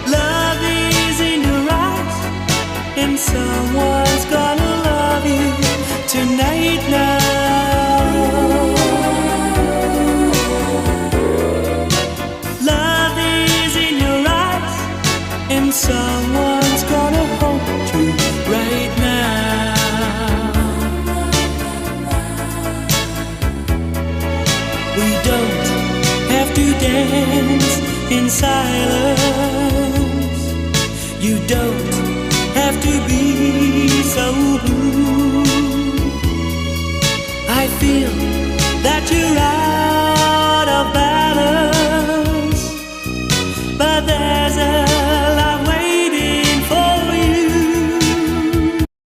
Love is in your eyes, and someone's gonna love you tonight now. Love is in your eyes, and someone's gonna hold you right now. We don't have to dance in silence. You don't have to be